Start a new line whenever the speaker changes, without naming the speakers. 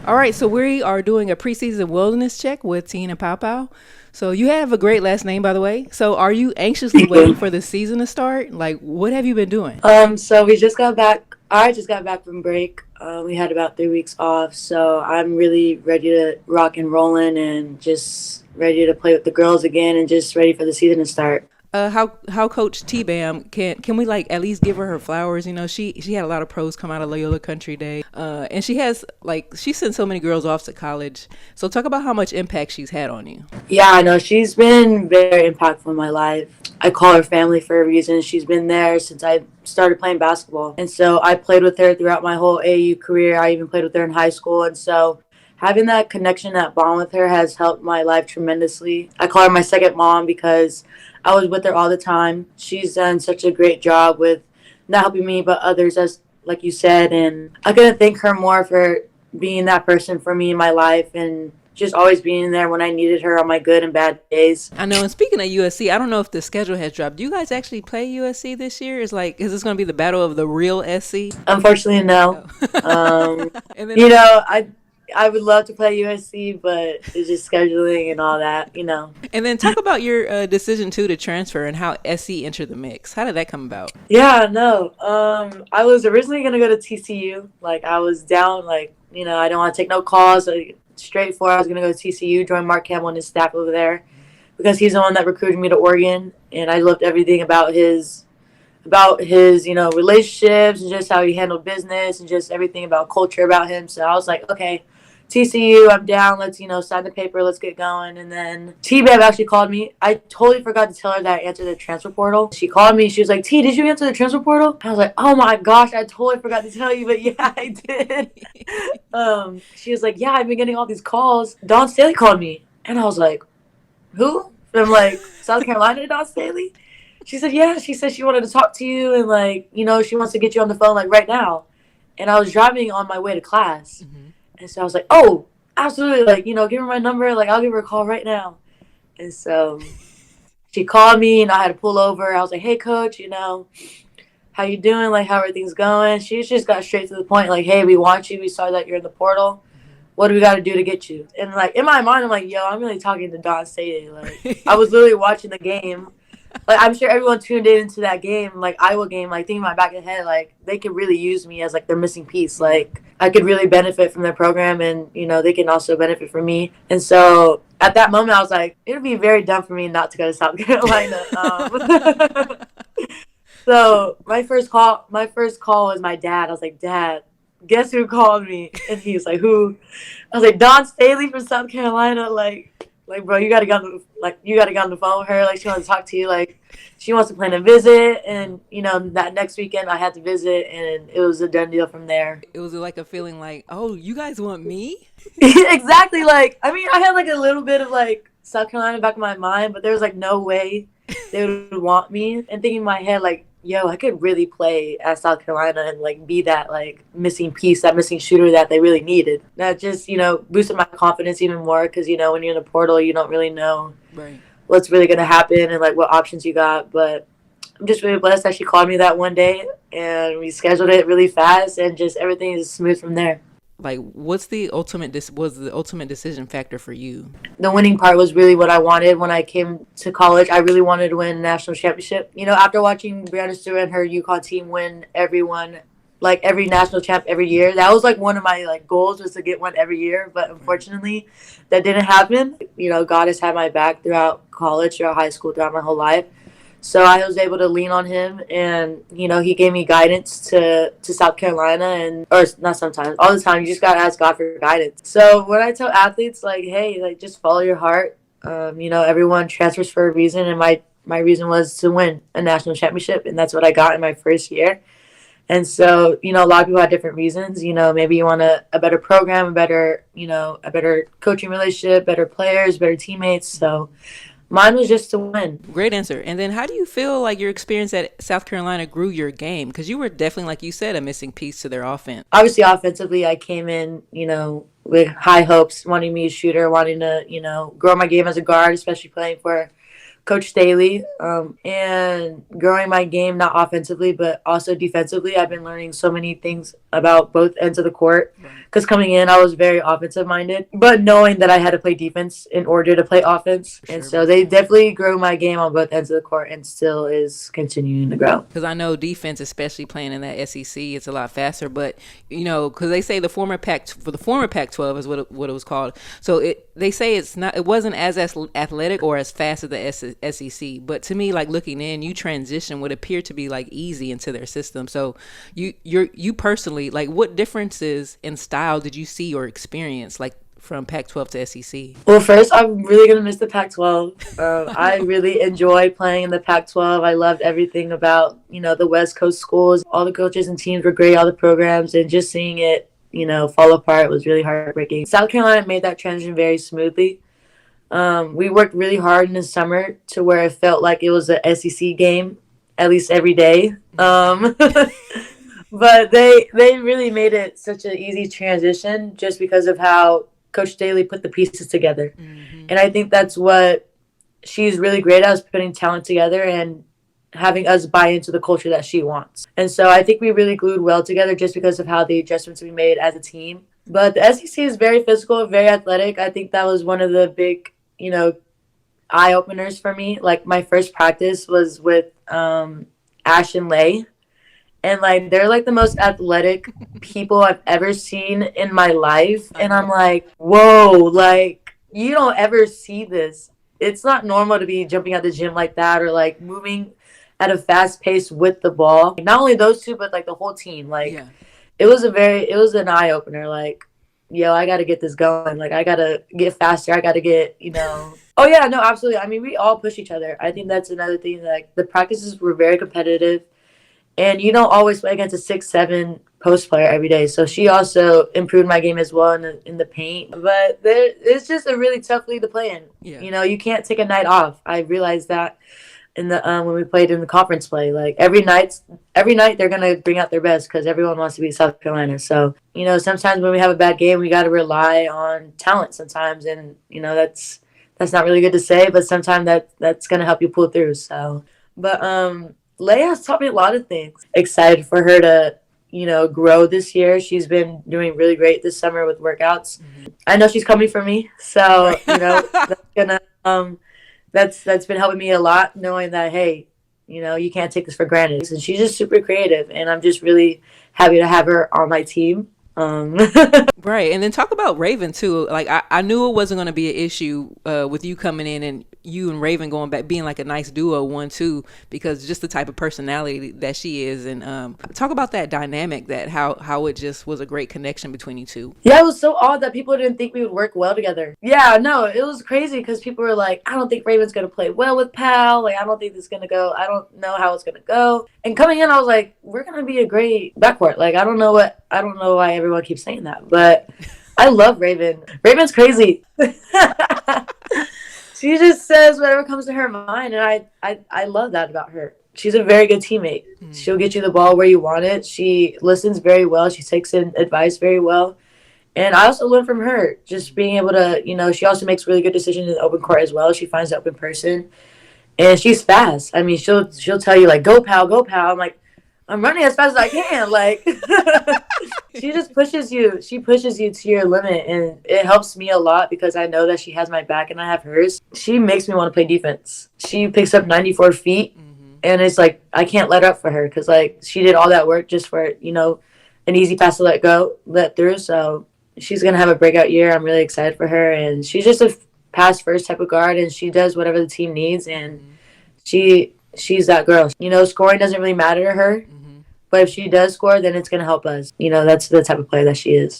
All right, so we are doing a preseason wilderness check with Te-Hina and Paopao. So you have a great last name, by the way. So are you anxiously waiting for the season to start? Like, what have you been doing?
So we just got back. I just got back from break. We had about 3 weeks off, so I'm really ready to rock and rollin' and just ready to play with the girls again and just ready for the season to start.
How Coach Tbam can we like at least give her flowers? You know, she had a lot of pros come out of Loyola Country Day, and she sent so many girls off to college. So talk about how much impact she's had on you.
Yeah, I know she's been very impactful in my life. I call her family for a reason. She's been there since I started playing basketball, and so I played with her throughout my whole AAU career. I even played with her in high school, and so having that connection, that bond with her has helped my life tremendously. I call her my second mom because I was with her all the time. She's done such a great job with not helping me, but others, as like you said. And I couldn't thank her more for being that person for me in my life and just always being there when I needed her on my good and bad days.
I know. And speaking of USC, I don't know if the schedule has dropped. Do you guys actually play USC this year? Is this going to be the battle of the real SC?
Unfortunately, no.
And then
You know, I would love to play USC, but it's just scheduling and all that.
And then talk about your decision too to transfer and how SC entered the mix. How did that come about?
Yeah, no. I was originally gonna go to TCU. Like I was down, I don't want to take no calls. Like, straight for I was gonna go to TCU, join Mark Campbell and his staff over there, because he's the one that recruited me to Oregon, and I loved everything about his relationships and just how he handled business and just everything about culture about him. So I was like, okay, TCU, I'm down. Let's sign the paper. Let's get going. And then Tbam actually called me. I totally forgot to tell her that I answered the transfer portal. She called me. She was like, T, did you answer the transfer portal? I was like, oh my gosh, I totally forgot to tell you, but yeah, I did. She was like, yeah, I've been getting all these calls. Dawn Staley called me, and I was like, who? From like South Carolina, Dawn Staley. She said, yeah. She said she wanted to talk to you and she wants to get you on the phone like right now. And I was driving on my way to class.
Mm-hmm.
And so I was like, oh, absolutely. Give her my number. Like, I'll give her a call right now. And so she called me and I had to pull over. I was like, hey, coach, how you doing? Like, how everything's going? She just got straight to the point. Like, hey, we want you. We saw that you're in the portal. What do we got to do to get you? And like, in my mind, I'm like, yo, I'm really talking to Dawn Staley. Like, I was literally watching the game. Like, I'm sure everyone tuned into that game, like, Iowa game, like, thinking in my back of the head, like, they could really use me as, like, their missing piece. Like, I could really benefit from their program, and, they can also benefit from me. And so, at that moment, I was like, it would be very dumb for me not to go to South Carolina. So, my first call was my dad. I was like, Dad, guess who called me? And he was like, who? I was like, Dawn Staley from South Carolina, like, bro, you gotta get on the phone with her. Like, she wants to talk to you. Like, she wants to plan a visit, and that next weekend I had to visit, and it was a done deal from there.
It was like a feeling like, oh, you guys want me?
Exactly. Like, I mean, I had like a little bit of like South Carolina back in my mind, but there was like no way they would want me. And thinking in my head, like, yo, I could really play at South Carolina and like be that like missing piece, that missing shooter that they really needed. That just, boosted my confidence even more because, when you're in the portal, you don't really know
Right.
what's really going to happen and like what options you got. But I'm just really blessed that she called me that one day and we scheduled it really fast and just everything is smooth from there.
Like, was the ultimate decision factor for you?
The winning part was really what I wanted when I came to college. I really wanted to win a national championship. After watching Brianna Stewart and her UConn team win every national champ every year, that was like one of my like goals was to get one every year. But unfortunately, that didn't happen. God has had my back throughout college, throughout high school, throughout my whole life. So I was able to lean on him, and he gave me guidance to South Carolina, or not sometimes, all the time. You just gotta ask God for guidance. So when I tell athletes like, hey, like just follow your heart. Everyone transfers for a reason, and my reason was to win a national championship, and that's what I got in my first year. And so, a lot of people have different reasons. Maybe you want a better program, a better coaching relationship, better players, better teammates. So mine was just to win.
Great answer. And then how do you feel like your experience at South Carolina grew your game? Because you were definitely, like you said, a missing piece to their offense.
Obviously, offensively, I came in, with high hopes, wanting me a shooter, wanting to, grow my game as a guard, especially playing for Coach Staley, and growing my game, not offensively, but also defensively. I've been learning so many things about both ends of the court. Because coming in, I was very offensive minded, but knowing that I had to play defense in order to play offense. And so they definitely grew my game on both ends of the court and still is continuing to grow.
Because I know defense, especially playing in that SEC, it's a lot faster. But because they say the former Pac-12 is what it was called. So they say it wasn't as athletic or as fast as the SEC. But to me, like looking in, you transition what appeared to be like easy into their system. So you personally, like, what differences in style did you see or experience, like from Pac-12 to SEC?
Well, first, I'm really going to miss the Pac-12. I really enjoy playing in the Pac-12. I loved everything about, the West Coast schools. All the coaches and teams were great, all the programs, and just seeing it, fall apart was really heartbreaking. South Carolina made that transition very smoothly. We worked really hard in the summer to where it felt like it was a SEC game, at least every day. But they really made it such an easy transition just because of how Coach Staley put the pieces together. Mm-hmm. And I think that's what she's really great at, is putting talent together and having us buy into the culture that she wants. And so I think we really glued well together just because of how the adjustments we made as a team. But the SEC is very physical, very athletic. I think that was one of the big, eye-openers for me. Like, my first practice was with Ash and Lay. And, like, they're, like, the most athletic people I've ever seen in my life. And I'm like, whoa, like, you don't ever see this. It's not normal to be jumping at the gym like that or, like, moving at a fast pace with the ball. Not only those two, but, like, the whole team. Like, it was an eye-opener. Like, yo, I got to get this going. Like, I got to get faster. I got to get, Oh, yeah, no, absolutely. I mean, we all push each other. I think that's another thing. Like, the practices were very competitive. And you don't always play against a 6'7" post player every day. So she also improved my game as well in the paint. But it's just a really tough league to play in. Yeah. You can't take a night off. I realized that in the when we played in the conference play. Like, every night they're going to bring out their best because everyone wants to beat South Carolina. So, sometimes when we have a bad game, we got to rely on talent sometimes. And, that's not really good to say, but sometimes that's going to help you pull through. So, but Leia's taught me a lot of things. Excited for her to, grow this year. She's been doing really great this summer with workouts. Mm-hmm. I know she's coming for me, so that's gonna that's been helping me a lot, knowing that, hey, you can't take this for granted. And she's just super creative, and I'm just really happy to have her on my team.
Right. And then talk about Raven too. Like, I knew it wasn't going to be an issue with you coming in and you and Raven going back, being like a nice duo 1-2, because just the type of personality that she is. And talk about that dynamic, that how it just was a great connection between you two.
Yeah, it was so odd that people didn't think we would work well together. Yeah, no, it was crazy because people were like, I don't think Raven's going to play well with Pal. Like, I don't think this is going to go. I don't know how it's going to go. And coming in, I was like, we're going to be a great backcourt. Like, I don't know why everyone keeps saying that, but I love Raven. Raven's crazy. She just says whatever comes to her mind, and I love that about her. She's a very good teammate. Mm. She'll get you the ball where you want it. She listens very well. She takes in advice very well. And I also learn from her, just being able to, she also makes really good decisions in the open court as well. She finds the open person. And she's fast. I mean, she'll tell you, like, go, pal, go, pal. I'm like, I'm running as fast as I can. Like, she just pushes you. She pushes you to your limit, and it helps me a lot because I know that she has my back and I have hers. She makes me want to play defense. She picks up 94 feet, and it's like I can't let up for her because, like, she did all that work just for, an easy pass to let through. So she's going to have a breakout year. I'm really excited for her, and she's just a pass first type of guard, and she does whatever the team needs, and she's that girl. Scoring doesn't really matter to her. But if she does score, then it's going to help us. That's the type of player that she is.